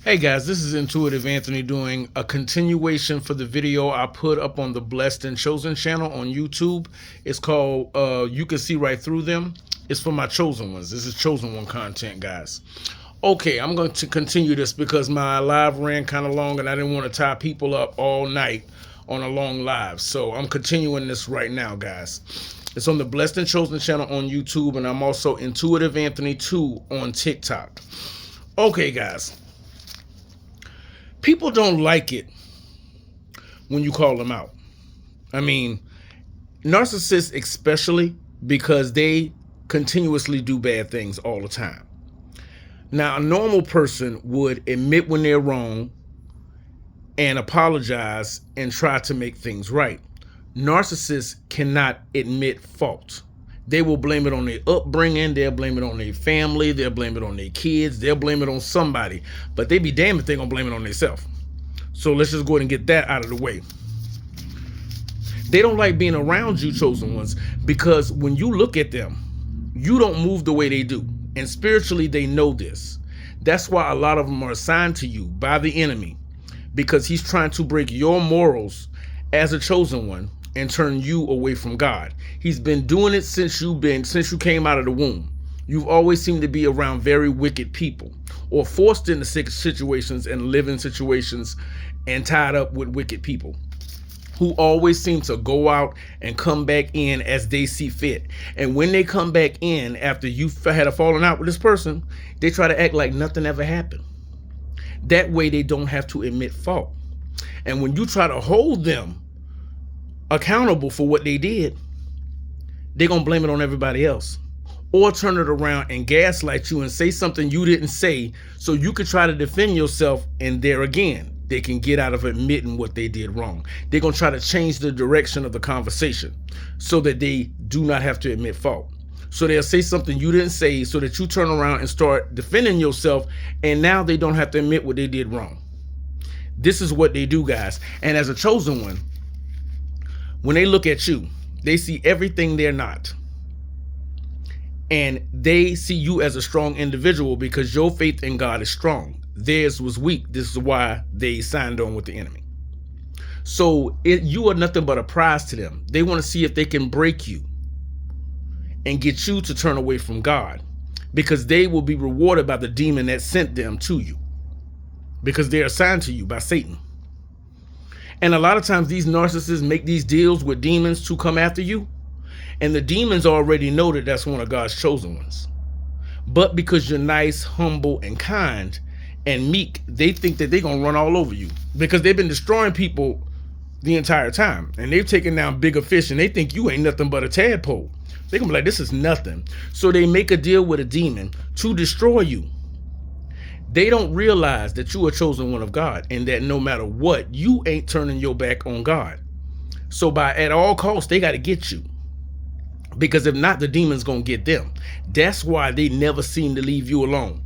Hey guys, this is Intuitive Anthony doing a continuation for the video I put up on the Blessed and Chosen channel on YouTube. It's called You Can See Right Through Them. It's for my chosen ones. This is chosen one content, guys. Okay, I'm going to continue this because my live ran kind of long and I didn't want to tie people up all night on a long live. So I'm continuing this right now, guys. It's on the Blessed and Chosen channel on YouTube, and I'm also Intuitive Anthony 2 on TikTok. Okay, guys. People don't like it when you call them out. I mean, narcissists especially, because they continuously do bad things all the time. Now, a normal person would admit when they're wrong and apologize and try to make things right. Narcissists cannot admit fault. They will blame it on their upbringing, they'll blame it on their family, they'll blame it on their kids, they'll blame it on somebody, but they be damned if they're gonna blame it on themselves. So let's just go ahead and get that out of the way. They don't like being around you, chosen ones, because when you look at them, you don't move the way they do. And spiritually, they know this. That's why a lot of them are assigned to you by the enemy, because he's trying to break your morals as a chosen one and turn you away from God. He's been doing it since you came out of the womb. You've always seemed to be around very wicked people, or forced into situations and live in situations and tied up with wicked people who always seem to go out and come back in as they see fit. And when they come back in after you've had a falling out with this person, they try to act like nothing ever happened. That way they don't have to admit fault. And when you try to hold them accountable for what they did, they're gonna blame it on everybody else, or turn it around and gaslight you and say something you didn't say so you could try to defend yourself, and there again they can get out of admitting what they did wrong. They're gonna try to change the direction of the conversation so that they do not have to admit fault. So they'll say something you didn't say so that you turn around and start defending yourself, and now they don't have to admit what they did wrong. This is what they do, guys. And as a chosen one, when they look at you, they see everything they're not. And they see you as a strong individual because your faith in God is strong. Theirs was weak. This is why they signed on with the enemy. So you are nothing but a prize to them. They want to see if they can break you and get you to turn away from God, because they will be rewarded by the demon that sent them to you, because they're assigned to you by Satan. And a lot of times these narcissists make these deals with demons to come after you, and the demons already know that that's one of God's chosen ones. But because you're nice, humble, and kind, and meek, they think that they're gonna run all over you, because they've been destroying people the entire time, and they've taken down bigger fish, and they think you ain't nothing but a tadpole. They're gonna be like, this is nothing. So they make a deal with a demon to destroy you. They don't realize that you are chosen one of God, and that no matter what, you ain't turning your back on God. So at all costs, they got to get you, because if not, the demon's gonna get them. That's why they never seem to leave you alone.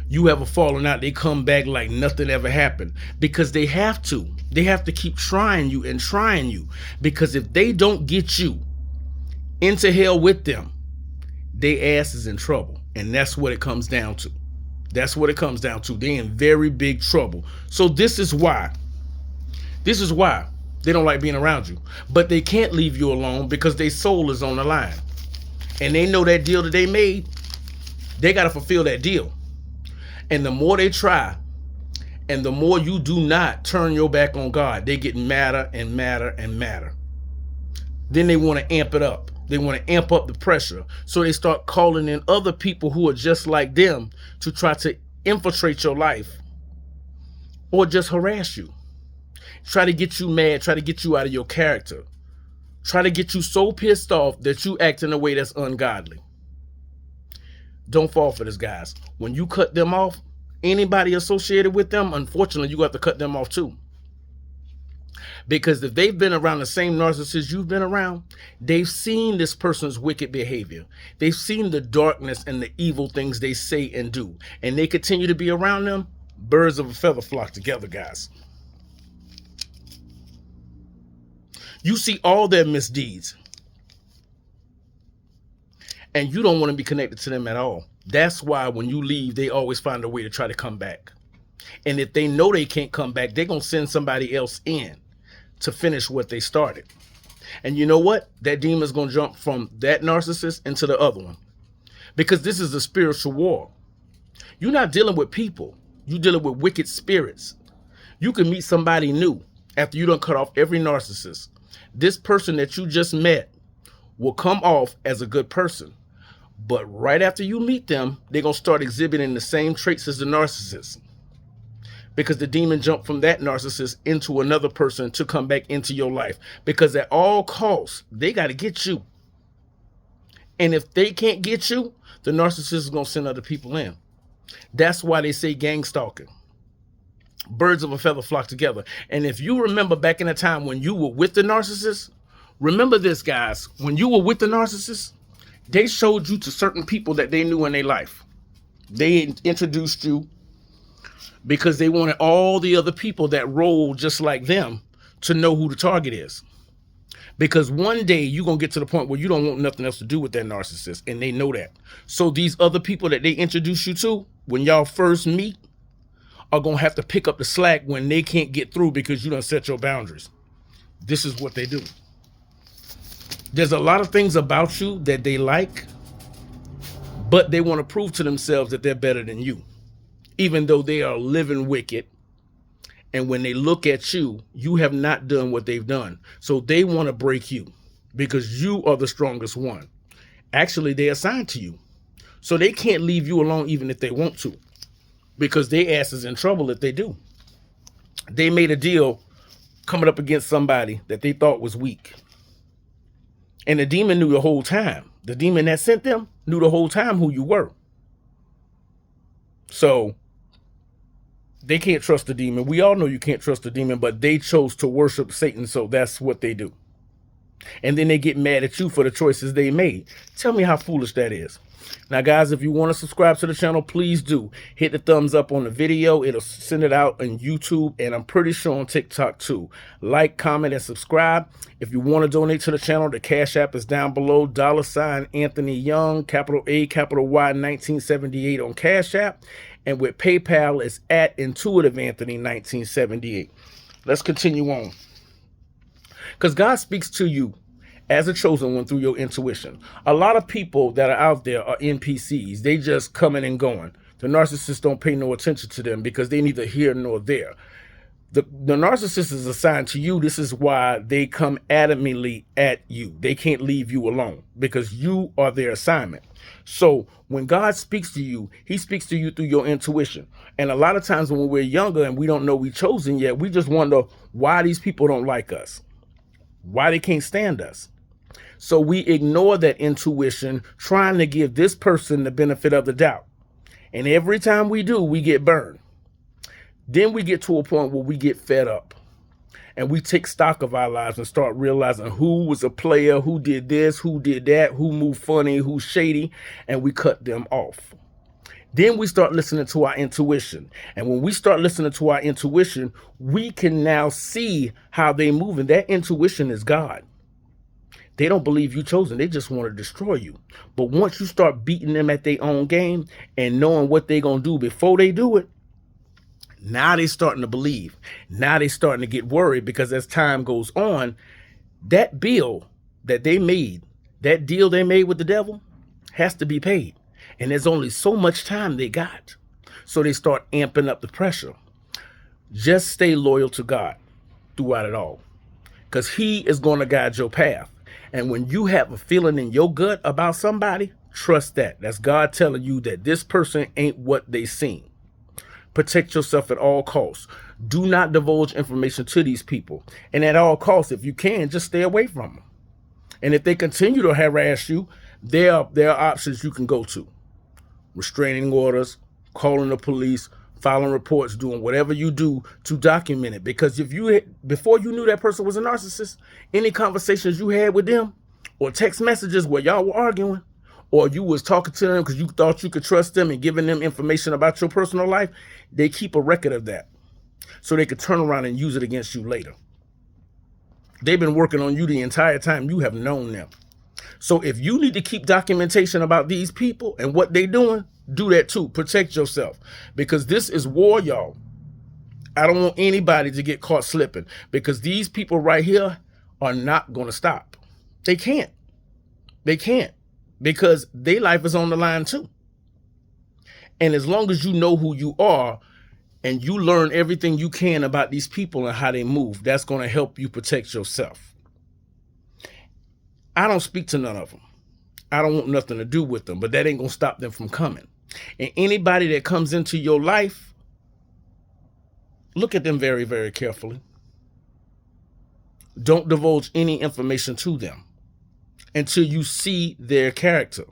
You have a falling out, they come back like nothing ever happened, because they have to. They have to keep trying you and trying you, because if they don't get you into hell with them, they ass is in trouble. And that's what it comes down to. That's what it comes down to. They're in very big trouble. So this is why they don't like being around you. But they can't leave you alone because their soul is on the line. And they know that deal that they made, they got to fulfill that deal. And the more they try, and the more you do not turn your back on God, they get madder and madder and madder. Then they want to amp it up. They want to amp up the pressure. So they start calling in other people who are just like them to try to infiltrate your life or just harass you. Try to get you mad, try to get you out of your character. Try to get you so pissed off that you act in a way that's ungodly. Don't fall for this, guys. When you cut them off, anybody associated with them, unfortunately, you have to cut them off too. Because if they've been around the same narcissist you've been around, they've seen this person's wicked behavior. They've seen the darkness and the evil things they say and do. And they continue to be around them. Birds of a feather flock together, guys. You see all their misdeeds, and you don't want to be connected to them at all. That's why when you leave, they always find a way to try to come back. And if they know they can't come back, they're going to send somebody else in to finish what they started. And you know what? That demon's going to jump from that narcissist into the other one. Because this is a spiritual war. You're not dealing with people. You're dealing with wicked spirits. You can meet somebody new after you done cut off every narcissist. This person that you just met will come off as a good person. But right after you meet them, they're going to start exhibiting the same traits as the narcissist. Because the demon jumped from that narcissist into another person to come back into your life. Because at all costs, they got to get you. And if they can't get you, the narcissist is going to send other people in. That's why they say gang stalking. Birds of a feather flock together. And if you remember back in the time when you were with the narcissist, remember this, guys. When you were with the narcissist, they showed you to certain people that they knew in their life. They introduced you because they wanted all the other people that roll just like them to know who the target is. Because one day you're going to get to the point where you don't want nothing else to do with that narcissist, and they know that. So these other people that they introduce you to, when y'all first meet, are going to have to pick up the slack when they can't get through because you done set your boundaries. This is what they do. There's a lot of things about you that they like, but they want to prove to themselves that they're better than you, even though they are living wicked. And when they look at you, you have not done what they've done. So they want to break you because you are the strongest one. Actually, they're assigned to you. So they can't leave you alone even if they want to, because their ass is in trouble if they do. They made a deal coming up against somebody that they thought was weak. And the demon knew the whole time. The demon that sent them knew the whole time who you were. So they can't trust the demon. We all know you can't trust the demon, but they chose to worship Satan, so that's what they do. And then they get mad at you for the choices they made. Tell me how foolish that is. Now, guys, if you want to subscribe to the channel, please do. Hit the thumbs up on the video. It'll send it out on YouTube, and I'm pretty sure on TikTok too. Like, comment, and subscribe. If you want to donate to the channel, the Cash App is down below. $ Anthony Young, capital A, capital Y, 1978 on Cash App. And with PayPal, it's at Intuitive Anthony 1978. Let's continue on. Because God speaks to you as a chosen one through your intuition. A lot of people that are out there are NPCs. They just coming and going. The narcissists don't pay no attention to them because they neither here nor there. The narcissist is assigned to you. This is why they come adamantly at you. They can't leave you alone because you are their assignment. So when God speaks to you, he speaks to you through your intuition. And a lot of times when we're younger and we don't know we're chosen yet, we just wonder why these people don't like us, why they can't stand us. So we ignore that intuition, trying to give this person the benefit of the doubt. And every time we do, we get burned. Then we get to a point where we get fed up and we take stock of our lives and start realizing who was a player, who did this, who did that, who moved funny, who's shady, and we cut them off. Then we start listening to our intuition. And when we start listening to our intuition, we can now see how they move. And that intuition is God. They don't believe you chosen. They just want to destroy you. But once you start beating them at their own game and knowing what they're going to do before they do it, now they're starting to believe. Now they're starting to get worried because as time goes on, that bill that they made, that deal they made with the devil has to be paid. And there's only so much time they got. So they start amping up the pressure. Just stay loyal to God throughout it all, because he is going to guide your path. And when you have a feeling in your gut about somebody, trust that. That's God telling you that this person ain't what they seem. Protect yourself at all costs. Do not divulge information to these people. And at all costs, if you can, just stay away from them. And if they continue to harass you, there are options you can go to. Restraining orders, calling the police, filing reports, doing whatever you do to document it. Because if you before you knew that person was a narcissist, any conversations you had with them or text messages where y'all were arguing, or you was talking to them because you thought you could trust them and giving them information about your personal life, they keep a record of that so they could turn around and use it against you later. They've been working on you the entire time you have known them. So if you need to keep documentation about these people and what they're doing, do that too. Protect yourself, because this is war, y'all. I don't want anybody to get caught slipping, because these people right here are not going to stop. They can't. They can't, because their life is on the line too. And as long as you know who you are and you learn everything you can about these people and how they move, that's going to help you protect yourself. I don't speak to none of them. I don't want nothing to do with them, but that ain't going to stop them from coming. And anybody that comes into your life, look at them very, very carefully. Don't divulge any information to them until you see their character,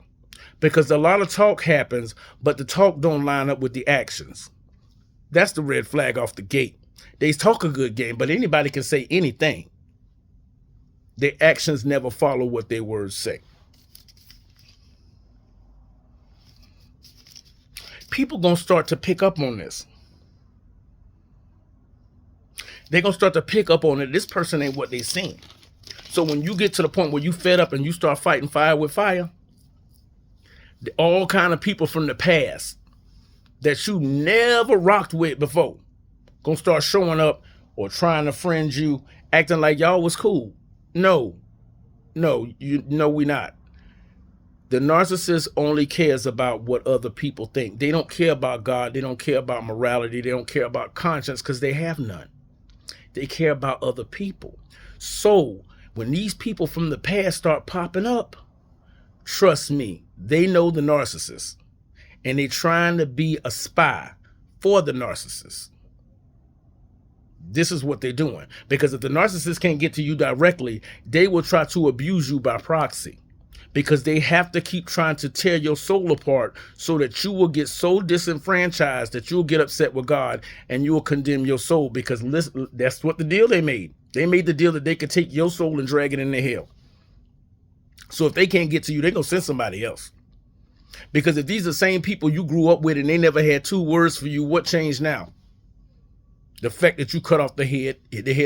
because a lot of talk happens, but the talk don't line up with the actions. That's the red flag off the gate. They talk a good game, but anybody can say anything. Their actions never follow what their words say. People gonna start to pick up on this. They're gonna start to pick up on it. This person ain't what they seem. So when you get to the point where you fed up and you start fighting fire with fire, all kind of people from the past that you never rocked with before gonna start showing up or trying to friend you, acting like y'all was cool. No, we not. The narcissist only cares about what other people think. They don't care about God. They don't care about morality. They don't care about conscience, because they have none. They care about other people. So when these people from the past start popping up, trust me, they know the narcissist, and they're trying to be a spy for the narcissist. This is what they're doing, because if the narcissist can't get to you directly, they will try to abuse you by proxy, because they have to keep trying to tear your soul apart so that you will get so disenfranchised that you'll get upset with God and you will condemn your soul, because listen, that's what the deal they made. They made the deal that they could take your soul and drag it into hell. So if they can't get to you, they're going to send somebody else. Because if these are the same people you grew up with and they never had two words for you, what changed now? The fact that you cut off the head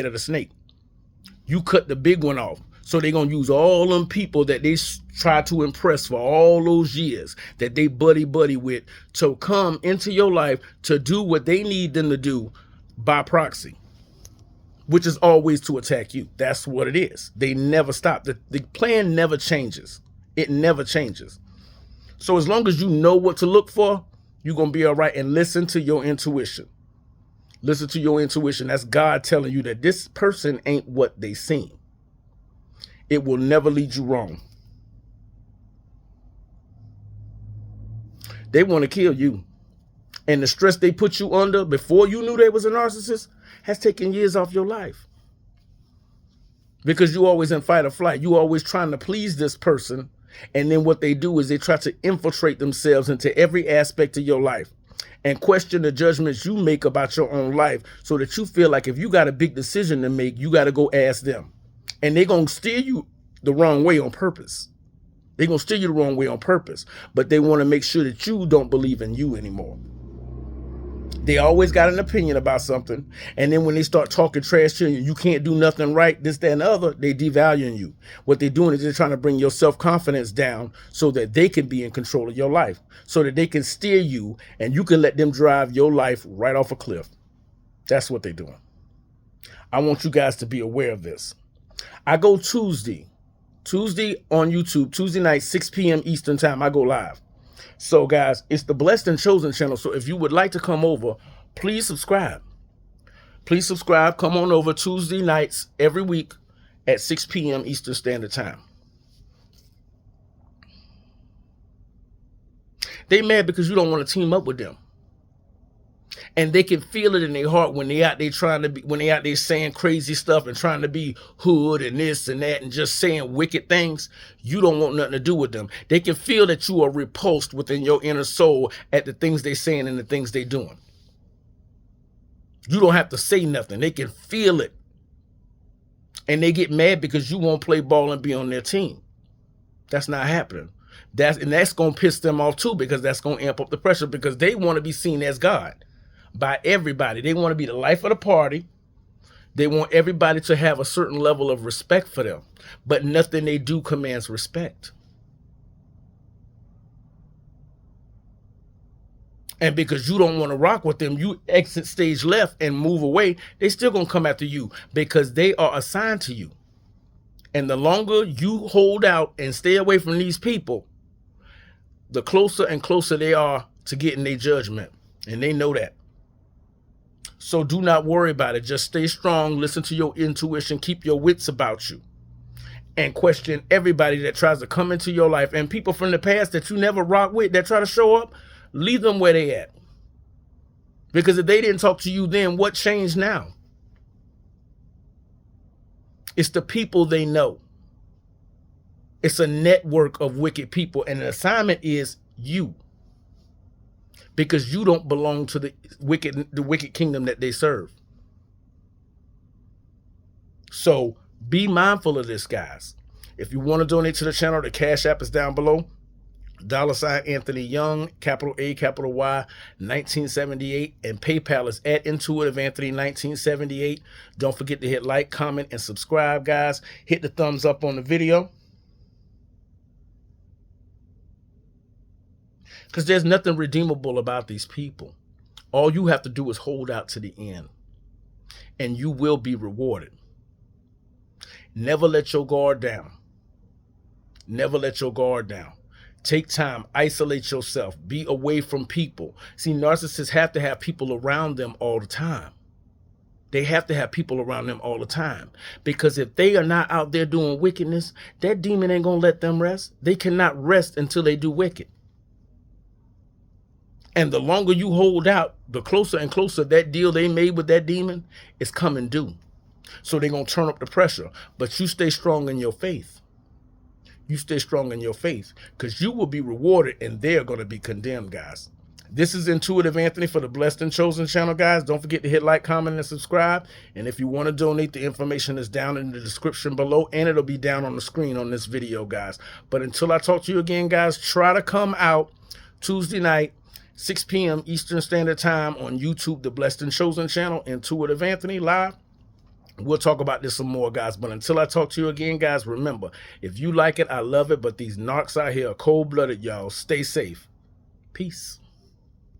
of the snake. You cut the big one off. So they're going to use all them people that they try to impress for all those years that they buddy with to come into your life to do what they need them to do by proxy, which is always to attack you. That's what it is. They never stop. The plan never changes. It never changes. So as long as you know what to look for, you're going to be all right. And listen to your intuition. Listen to your intuition. That's God telling you that this person ain't what they seem. It will never lead you wrong. They want to kill you. And the stress they put you under before you knew they was a narcissist has taken years off your life. Because you always in fight or flight. You always trying to please this person. And then what they do is they try to infiltrate themselves into every aspect of your life and question the judgments you make about your own life, so that you feel like if you got a big decision to make, you got to go ask them. And they're going to steer you the wrong way on purpose. They're going to steer you the wrong way on purpose. But they want to make sure that you don't believe in you anymore. They always got an opinion about something. And then when they start talking trash to you, you can't do nothing right, this, that, and the other, they devaluing you. What they're doing is they're trying to bring your self-confidence down so that they can be in control of your life, so that they can steer you and you can let them drive your life right off a cliff. That's what they're doing. I want you guys to be aware of this. I go Tuesday on YouTube, Tuesday night, 6 p.m. Eastern time, I go live. So guys, it's the Blessed and Chosen channel. So if you would like to come over, please subscribe. Please subscribe. Come on over Tuesday nights every week at 6 p.m. Eastern Standard Time. They mad because you don't want to team up with them. And they can feel it in their heart when they out there when they out there saying crazy stuff and trying to be hood and this and that and just saying wicked things. You don't want nothing to do with them. They can feel that you are repulsed within your inner soul at the things they saying and the things they doing. You don't have to say nothing. They can feel it. And they get mad because you won't play ball and be on their team. That's not happening. That's going to piss them off too, because that's going to amp up the pressure, because they want to be seen as God by everybody. They want to be the life of the party. They want everybody to have a certain level of respect for them, but nothing they do commands respect. And because you don't want to rock with them, you exit stage left and move away. They still going to come after you because they are assigned to you. And the longer you hold out and stay away from these people, the closer and closer they are to getting their judgment. And they know that. So do not worry about it. Just stay strong. Listen to your intuition. Keep your wits about you. And question everybody that tries to come into your life. And people from the past that you never rock with that try to show up, leave them where they at. Because if they didn't talk to you then, what changed now? It's the people they know. It's a network of wicked people. And the assignment is you. Because you don't belong to the wicked kingdom that they serve. So be mindful of this, guys. If you want to donate to the channel, the Cash App is down below. $ Anthony Young, capital A, capital Y, 1978. And PayPal is at Intuitive Anthony 1978. Don't forget to hit like, comment, and subscribe, guys. Hit the thumbs up on the video. Because there's nothing redeemable about these people. All you have to do is hold out to the end. And you will be rewarded. Never let your guard down. Never let your guard down. Take time. Isolate yourself. Be away from people. See, narcissists have to have people around them all the time. They have to have people around them all the time. Because if they are not out there doing wickedness, that demon ain't going to let them rest. They cannot rest until they do wicked. And the longer you hold out, the closer and closer that deal they made with that demon is coming due. So they're going to turn up the pressure. But you stay strong in your faith. You stay strong in your faith. Because you will be rewarded and they're going to be condemned, guys. This is Intuitive Anthony for the Blessed and Chosen channel, guys. Don't forget to hit like, comment, and subscribe. And if you want to donate, the information is down in the description below. And it'll be down on the screen on this video, guys. But until I talk to you again, guys, try to come out Tuesday night, 6 p.m. Eastern Standard Time on YouTube, the Blessed and Chosen channel, Intuitive Anthony live. We'll talk about this some more, guys. But until I talk to you again, guys, remember, if you like it, I love it. But these narcs out here are cold-blooded, y'all. Stay safe. Peace.